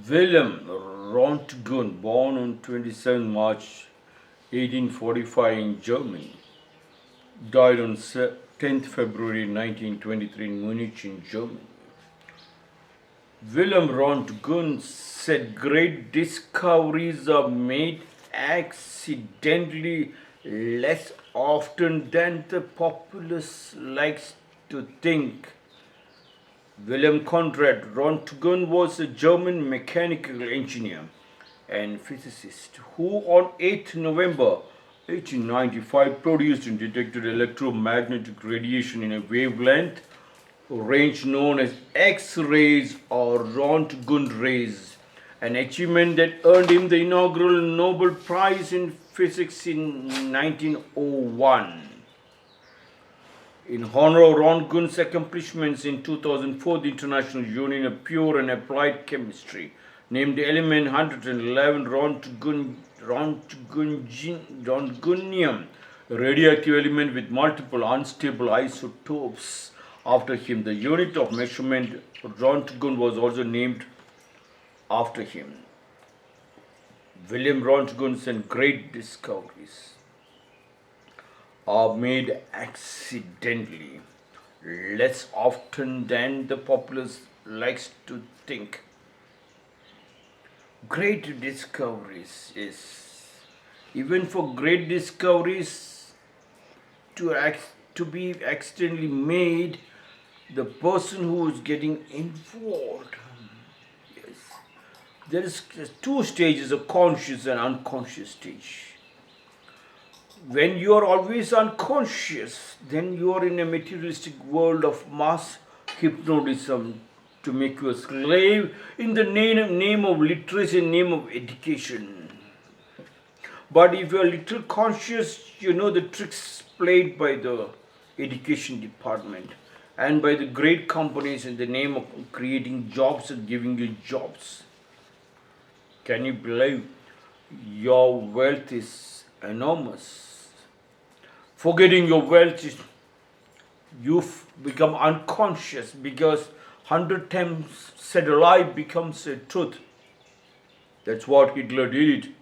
Wilhelm Rontgen, born on 27 March 1845 in Germany, died on 10th February 1923 in Munich in Germany. Wilhelm Rontgen said great discoveries are made accidentally less often than the populace likes to think. Wilhelm Conrad Rontgen was a German mechanical engineer and physicist who on 8th November 1895 produced and detected electromagnetic radiation in a wavelength range known as X-rays or Rontgen rays, an achievement that earned him the inaugural Nobel Prize in Physics in 1901. In honor of Rontgen's accomplishments in 2004, the International Union of Pure and Applied Chemistry named the element 111 Rontgenium, a radioactive element with multiple unstable isotopes, after him. The unit of measurement Rontgen was also named after him. Wilhelm Rontgen said great discoveries are made accidentally less often than the populace likes to think. Great discoveries is, even for great discoveries to be accidentally made, the person who is getting involved, yes, there is two stages, a conscious and unconscious stage. When you are always unconscious, then you are in a materialistic world of mass hypnotism to make you a slave in the name of literacy, name of education. But if you are a little conscious, you know the tricks played by the education department and by the great companies in the name of creating jobs and giving you jobs. Can you believe your wealth is enormous? Forgetting your wealth, you become unconscious because 100 times said a lie becomes a truth. That's what Hitler did.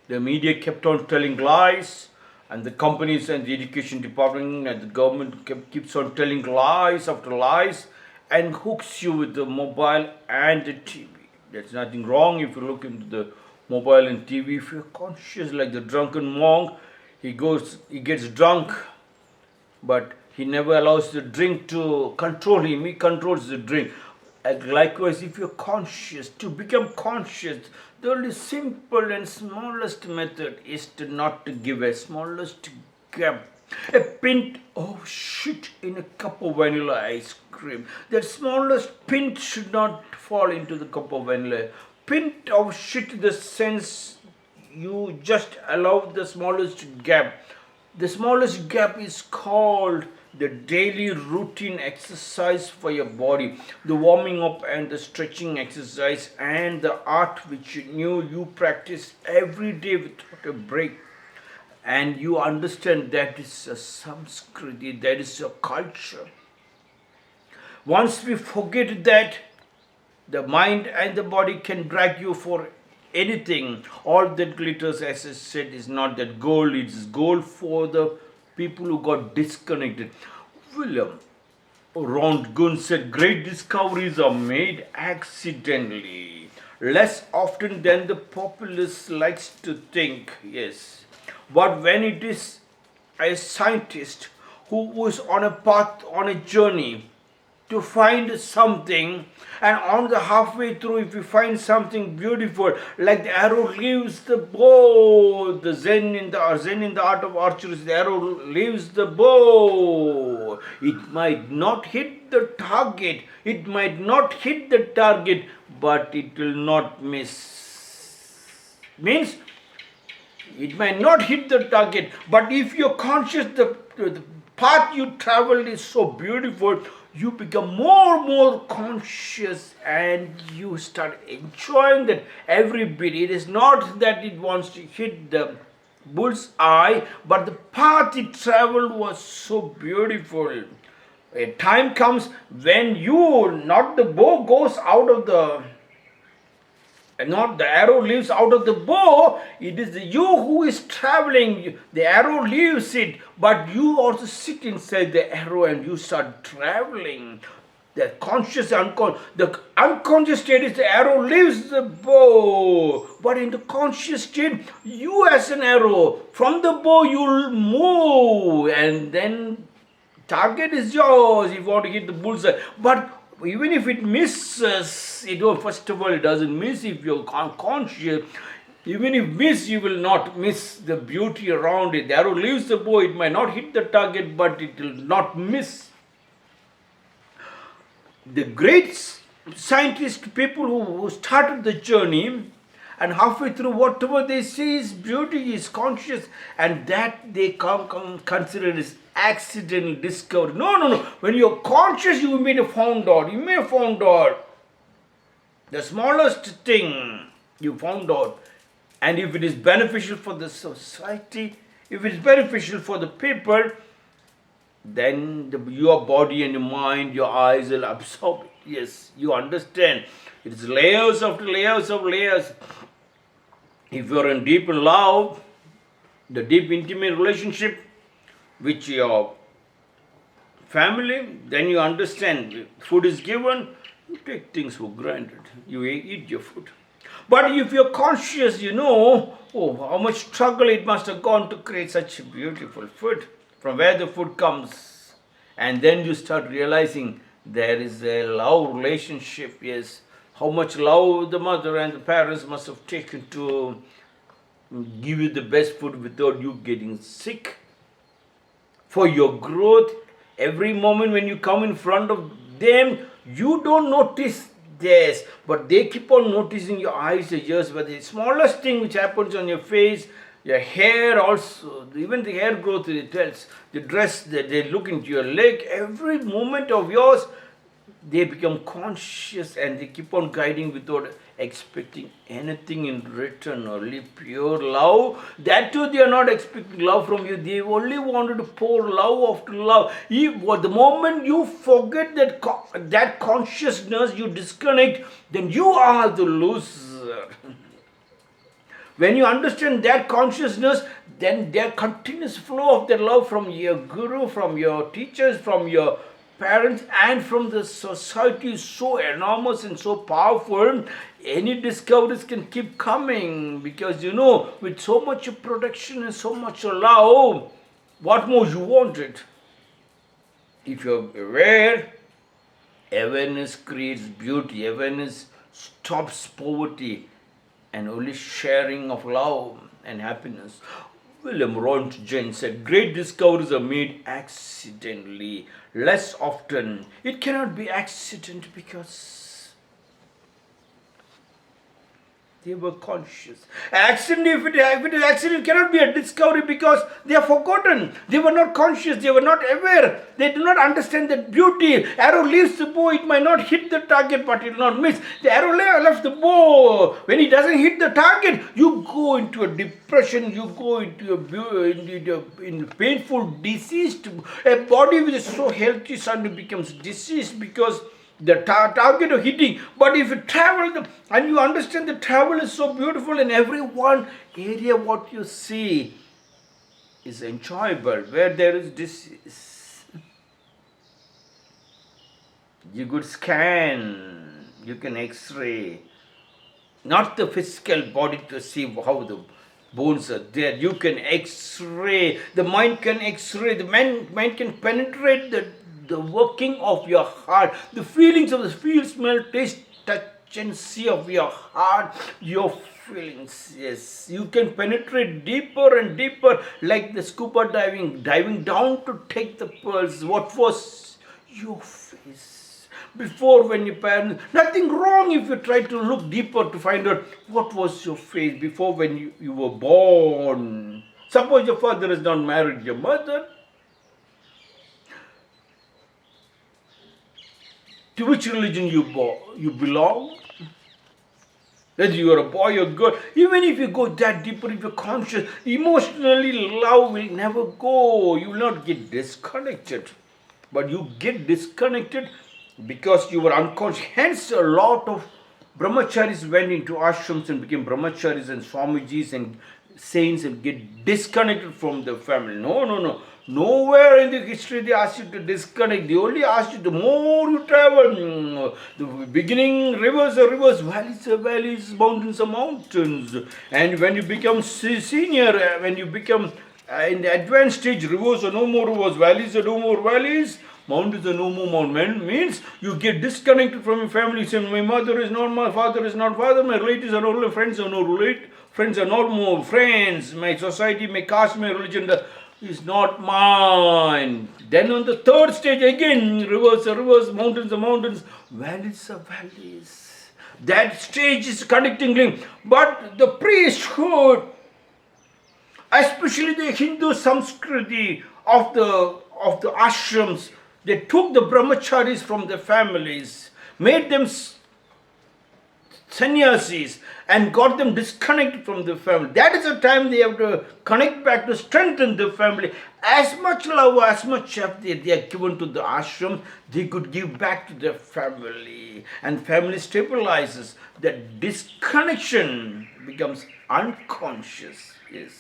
The media kept on telling lies, and the companies and the education department and the government keeps on telling lies after lies and hooks you with the mobile and the TV. There's nothing wrong if you look into the mobile and TV. If you're conscious like the drunken monk, he gets drunk, but he never allows the drink to control him. He controls the drink. And likewise, if you're conscious, to become conscious, the only simple and smallest method is to not to give a smallest gap. A pint of shit in a cup of vanilla ice cream. That smallest pint should not fall into the cup of vanilla. Pint of shit in the sense you just allow the smallest gap. The smallest gap is called the daily routine exercise for your body, the warming up and the stretching exercise and the art which you practice every day without a break. And you understand that is a samskriti, that is a culture. Once we forget that, the mind and the body can drag you for anything. All that glitters, as I said, is not that gold. It's gold for the people who got disconnected. Wilhelm Rontgen said great discoveries are made accidentally, less often than the populace likes to think. Yes, but when it is a scientist who is on a path, on a journey to find something, and on the halfway through, if you find something beautiful, like the arrow leaves the bow, the zen in the art of archery, the arrow leaves the bow. It might not hit the target, but it will not miss. Means it might not hit the target, but if you're conscious, the path you traveled is so beautiful, you become more conscious and you start enjoying that every bit. It is not that it wants to hit the bull's eye, but the path it traveled was so beautiful. A time comes when not the bow goes out of the not the arrow leaves out of the bow. It is you who is traveling. The arrow leaves it, but you also sit inside the arrow and you start traveling. The the unconscious state is the arrow leaves the bow, but in the conscious state, you as an arrow, from the bow you'll move, and then target is yours if you want to hit the bullseye. But even if it misses, first of all, it doesn't miss if you're conscious. Even if miss, you will not miss the beauty around it. The arrow leaves the bow, it might not hit the target, but it will not miss. The great scientists, people who started the journey, and halfway through, whatever they see is beauty, is conscious, and that they consider as accidental discovery. No. When you're conscious, you may have found out. You may have found out the smallest thing you found out. And if it is beneficial for the society, if it is beneficial for the people, then your body and your mind, your eyes will absorb it. Yes, you understand. It's layers after layers of layers. If you're in deep love, the deep intimate relationship with your family, then you understand. Food is given, you take things for granted. You eat your food. But if you're conscious, you know, how much struggle it must have gone to create such beautiful food. From where the food comes. And then you start realizing there is a love relationship. Yes, how much love the mother and the parents must have taken to give you the best food without you getting sick. For your growth, every moment when you come in front of them, you don't notice this, but they keep on noticing your eyes, your ears, but the smallest thing which happens on your face, your hair also, even the hair growth, it tells, the dress, they look into your leg, every moment of yours, they become conscious and they keep on guiding without expecting anything in return, only pure love. That too, they are not expecting love from you. They only wanted to pour love after love. The moment you forget that consciousness, you disconnect, then you are the loser. When you understand that consciousness, then there continuous flow of the love from your guru, from your teachers, from your parents, and from the society is so enormous and so powerful. Any discoveries can keep coming because with so much protection and so much love, what more you wanted? If you're aware, awareness creates beauty. Awareness stops poverty and only sharing of love and happiness. Wilhelm Rontgen said, great discoveries are made accidentally, less often. It cannot be accident because they were conscious. Accident, if it is accident, cannot be a discovery because they are forgotten. They were not conscious. They were not aware. They do not understand that beauty. Arrow leaves the bow. It might not hit the target, but it will not miss. The arrow left the bow. When it doesn't hit the target, you go into a depression. You go into a painful, diseased. A body which is so healthy suddenly becomes diseased because the target of hitting. But if you travel and you understand the travel is so beautiful, in every one area what you see is enjoyable. Where there is disease, you could scan, you can x-ray, not the physical body to see how the bones are there. You can x-ray, the mind can x-ray, the mind can penetrate the working of your heart, the feelings of the feel, smell, taste, touch and see of your heart, your feelings. Yes, you can penetrate deeper and deeper, like the scuba diving down to take the pearls. What was your face before? When your parents, nothing wrong if you try to look deeper to find out what was your face before when you were born. Suppose your father has not married your mother. To which religion you belong? Whether you are a boy or girl, even if you go that deeper, if you're conscious, emotionally love will never go. You will not get disconnected. But you get disconnected because you were unconscious. Hence a lot of Brahmacharis went into ashrams and became brahmacharis and swamijis and saints and get disconnected from the family. No, no, no. Nowhere in the history they ask you to disconnect. They only ask you, the more you travel, the beginning rivers are rivers, valleys are valleys, mountains are mountains. And when you become senior, when you become in the advanced stage, rivers are no more rivers, valleys are no more valleys, mountains are no more mountains. Means you get disconnected from your family. Say, my mother is not my father, is not father, my relatives are no friends are no friends are not more friends, my society, my caste, my religion is not mine. Then on the third stage again, rivers are rivers, mountains are mountains, valleys are valleys. That stage is connecting link. But the priesthood, especially the Hindu Samskriti of the ashrams, they took the brahmacharis from their families, made them sannyasis, and got them disconnected from the family. That is the time they have to connect back to strengthen the family. As much love, as much love they are given to the ashram, they could give back to their family. And family stabilizes. That disconnection becomes unconscious. Yes.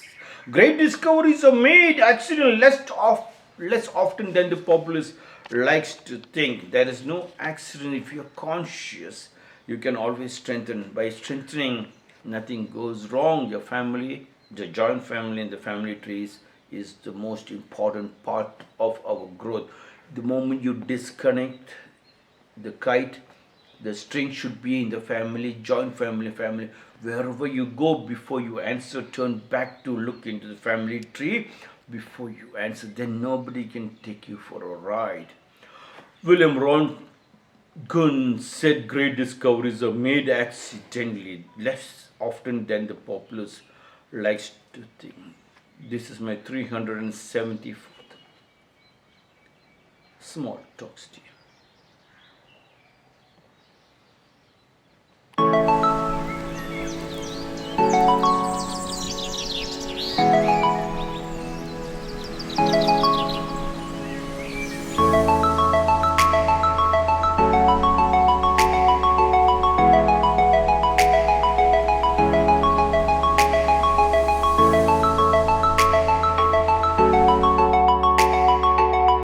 Great discoveries are made accidentally less often than the populace likes to think. There is no accident. If you are conscious, you can always strengthen. By strengthening, nothing goes wrong. Your family, the joint family and the family trees is the most important part of our growth. The moment you disconnect the kite, the string should be in the family, joint family. Wherever you go, before you answer, turn back to look into the family tree before you answer. Then nobody can take you for a ride. Wilhelm Rontgen said great discoveries are made accidentally, less often than the populace likes to think. This is my 374th small talks to you.